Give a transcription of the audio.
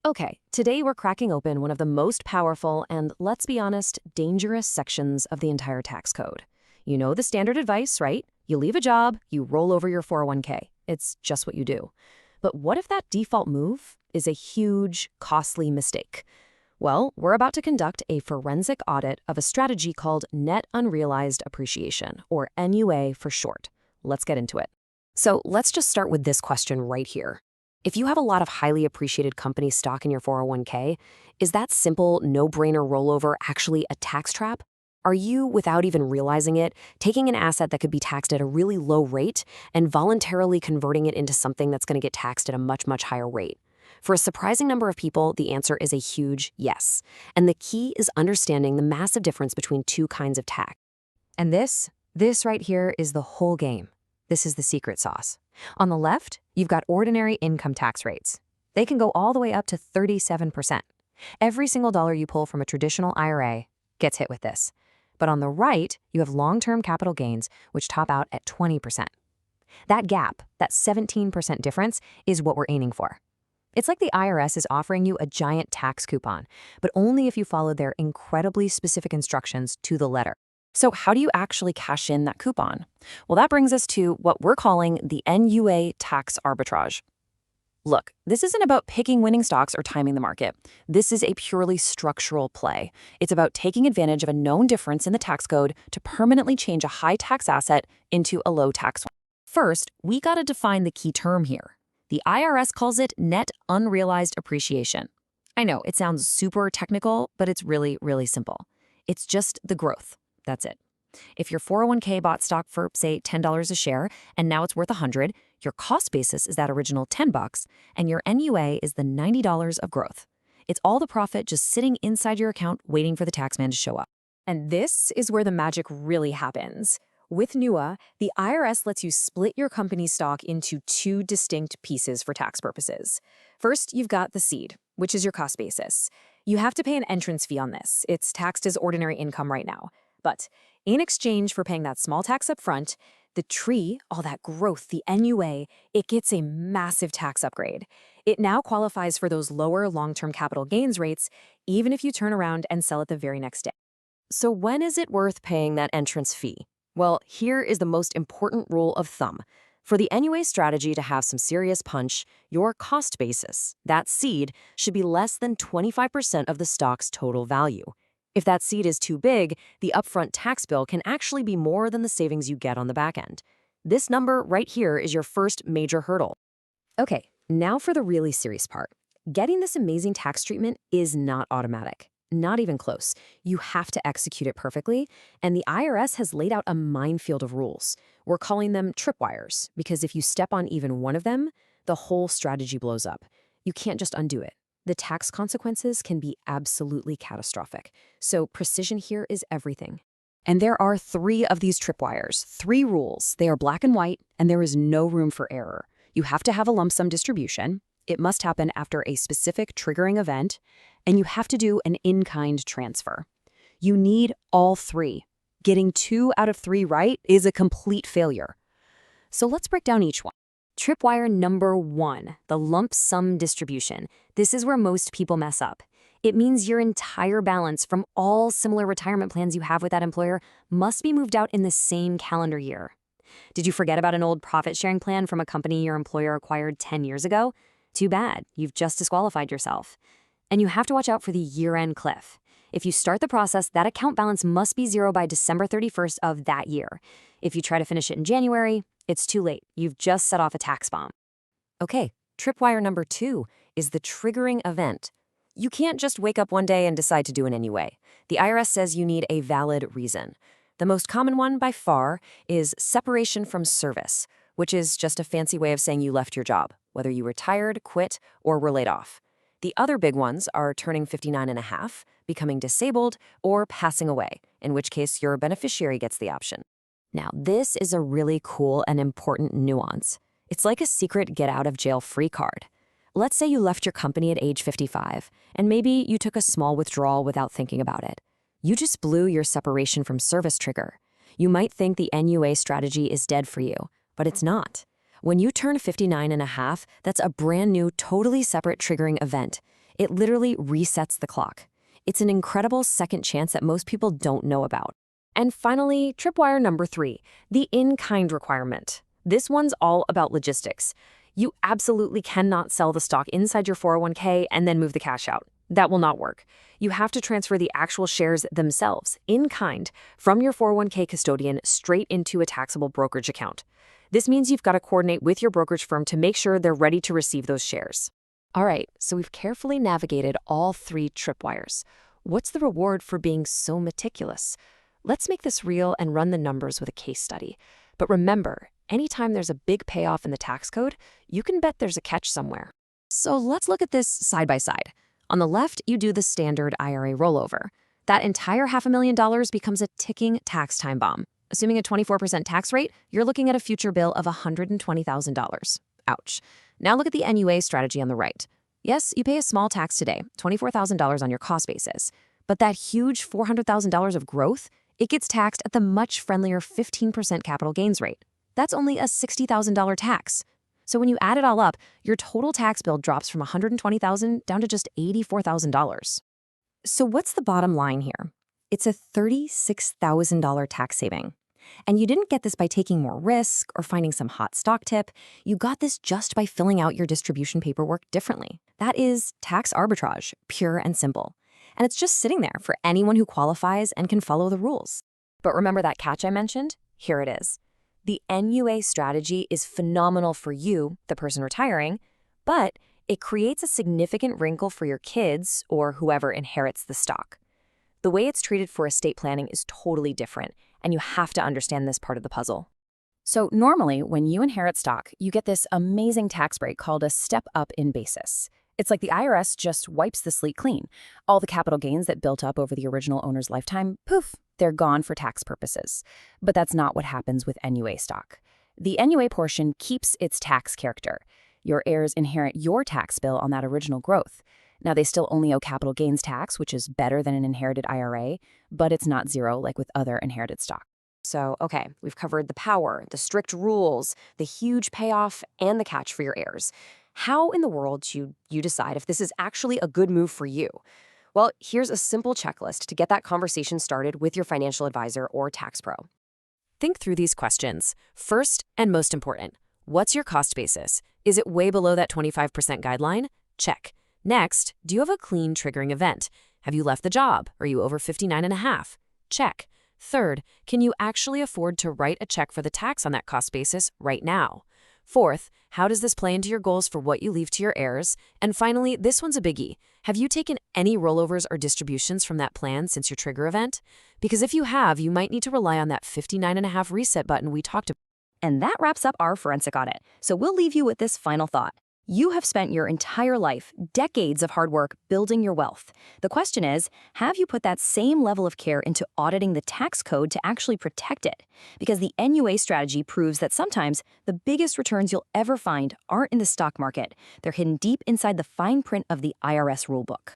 Okay, today we're cracking open one of the most powerful and, let's be honest, dangerous sections of the entire tax code. You know the standard advice, right? You leave a job, you roll over your 401k. It's just what you do. But what if that default move is a huge, costly mistake? Well, we're about to conduct a forensic audit of a strategy called Net Unrealized Appreciation, or NUA for short. Let's get into it. So let's just start with this question right here. If you have a lot of highly appreciated company stock in your 401k, is that simple, no-brainer rollover actually a tax trap? Are you, without even realizing it, taking an asset that could be taxed at a really low rate and voluntarily converting it into something that's going to get taxed at a much, much higher rate? For a surprising number of people, the answer is a huge yes. And the key is understanding the massive difference between two kinds of tax. And this right here is the whole game. This is the secret sauce. On the left, you've got ordinary income tax rates. They can go all the way up to 37%. Every single dollar you pull from a traditional IRA gets hit with this. But on the right, you have long-term capital gains, which top out at 20%. That gap, that 17% difference, is what we're aiming for. It's like the IRS is offering you a giant tax coupon, but only if you follow their incredibly specific instructions to the letter. So how do you actually cash in that coupon? Well, that brings us to what we're calling the NUA tax arbitrage. Look, this isn't about picking winning stocks or timing the market. This is a purely structural play. It's about taking advantage of a known difference in the tax code to permanently change a high tax asset into a low tax one. First, we gotta define the key term here. The IRS calls it Net Unrealized Appreciation. I know, it sounds super technical, but it's really, really simple. It's just the growth. That's it. If your 401k bought stock for, say, $10 a share, and now it's worth $100, your cost basis is that original $10, and your NUA is the $90 of growth. It's all the profit just sitting inside your account waiting for the taxman to show up. And this is where the magic really happens. With NUA, the IRS lets you split your company's stock into two distinct pieces for tax purposes. First, you've got the seed, which is your cost basis. You have to pay an entrance fee on this. It's taxed as ordinary income right now. But in exchange for paying that small tax up front, the tree, all that growth, the NUA, it gets a massive tax upgrade. It now qualifies for those lower long-term capital gains rates, even if you turn around and sell it the very next day. So when is it worth paying that entrance fee? Well, here is the most important rule of thumb. For the NUA strategy to have some serious punch, your cost basis, that seed, should be less than 25% of the stock's total value. If that seed is too big, the upfront tax bill can actually be more than the savings you get on the back end. This number right here is your first major hurdle. Okay, now for the really serious part. Getting this amazing tax treatment is not automatic. Not even close. You have to execute it perfectly, and the IRS has laid out a minefield of rules. We're calling them tripwires, because if you step on even one of them, the whole strategy blows up. You can't just undo it. The tax consequences can be absolutely catastrophic. So precision here is everything. And there are 3 of these tripwires, 3 rules. They are black and white, and there is no room for error. You have to have a lump sum distribution. It must happen after a specific triggering event, and you have to do an in-kind transfer. You need all 3. Getting 2 out of 3 right is a complete failure. So let's break down each one. Tripwire number 1, the lump sum distribution. This is where most people mess up. It means your entire balance from all similar retirement plans you have with that employer must be moved out in the same calendar year. Did you forget about an old profit-sharing plan from a company your employer acquired 10 years ago? Too bad, you've just disqualified yourself. And you have to watch out for the year-end cliff. If you start the process, that account balance must be 0 by December 31st of that year. If you try to finish it in January, it's too late. You've just set off a tax bomb. Okay, tripwire number 2 is the triggering event. You can't just wake up one day and decide to do it anyway. The IRS says you need a valid reason. The most common one by far is separation from service, which is just a fancy way of saying you left your job, whether you retired, quit, or were laid off. The other big ones are turning 59 and a half, becoming disabled, or passing away, in which case your beneficiary gets the option. Now, this is a really cool and important nuance. It's like a secret get-out-of-jail-free card. Let's say you left your company at age 55, and maybe you took a small withdrawal without thinking about it. You just blew your separation from service trigger. You might think the NUA strategy is dead for you, but it's not. When you turn 59 and a half, that's a brand new, totally separate triggering event. It literally resets the clock. It's an incredible second chance that most people don't know about. And finally, tripwire number 3, the in-kind requirement. This one's all about logistics. You absolutely cannot sell the stock inside your 401k and then move the cash out. That will not work. You have to transfer the actual shares themselves, in kind, from your 401k custodian straight into a taxable brokerage account. This means you've got to coordinate with your brokerage firm to make sure they're ready to receive those shares. All right, so we've carefully navigated all 3 tripwires. What's the reward for being so meticulous? Let's make this real and run the numbers with a case study. But remember, anytime there's a big payoff in the tax code, you can bet there's a catch somewhere. So let's look at this side by side. On the left, you do the standard IRA rollover. That entire $500,000 becomes a ticking tax time bomb. Assuming a 24% tax rate, you're looking at a future bill of $120,000. Ouch. Now look at the NUA strategy on the right. Yes, you pay a small tax today, $24,000 on your cost basis. But that huge $400,000 of growth, it gets taxed at the much friendlier 15% capital gains rate. That's only a $60,000 tax. So when you add it all up, your total tax bill drops from $120,000 down to just $84,000. So what's the bottom line here? It's a $36,000 tax saving. And you didn't get this by taking more risk or finding some hot stock tip. You got this just by filling out your distribution paperwork differently. That is tax arbitrage, pure and simple. And it's just sitting there for anyone who qualifies and can follow the rules. But remember that catch I mentioned? Here it is. The NUA strategy is phenomenal for you, the person retiring, but it creates a significant wrinkle for your kids or whoever inherits the stock. The way it's treated for estate planning is totally different, and you have to understand this part of the puzzle. So normally, when you inherit stock, you get this amazing tax break called a step up in basis. It's like the IRS just wipes the slate clean. All the capital gains that built up over the original owner's lifetime, poof, they're gone for tax purposes. But that's not what happens with NUA stock. The NUA portion keeps its tax character. Your heirs inherit your tax bill on that original growth. Now, they still only owe capital gains tax, which is better than an inherited IRA, but it's not zero like with other inherited stock. So, okay, we've covered the power, the strict rules, the huge payoff, and the catch for your heirs. How in the world do you decide if this is actually a good move for you? Well, here's a simple checklist to get that conversation started with your financial advisor or tax pro. Think through these questions. First, and most important, what's your cost basis? Is it way below that 25% guideline? Check. Next, do you have a clean triggering event? Have you left the job? Are you over 59 and a half? Check. Third, can you actually afford to write a check for the tax on that cost basis right now? Fourth, how does this play into your goals for what you leave to your heirs? And finally, this one's a biggie. Have you taken any rollovers or distributions from that plan since your trigger event? Because if you have, you might need to rely on that 59 and a half reset button we talked about. And that wraps up our forensic audit. So we'll leave you with this final thought. You have spent your entire life, decades of hard work, building your wealth. The question is, have you put that same level of care into auditing the tax code to actually protect it? Because the NUA strategy proves that sometimes the biggest returns you'll ever find aren't in the stock market. They're hidden deep inside the fine print of the IRS rulebook.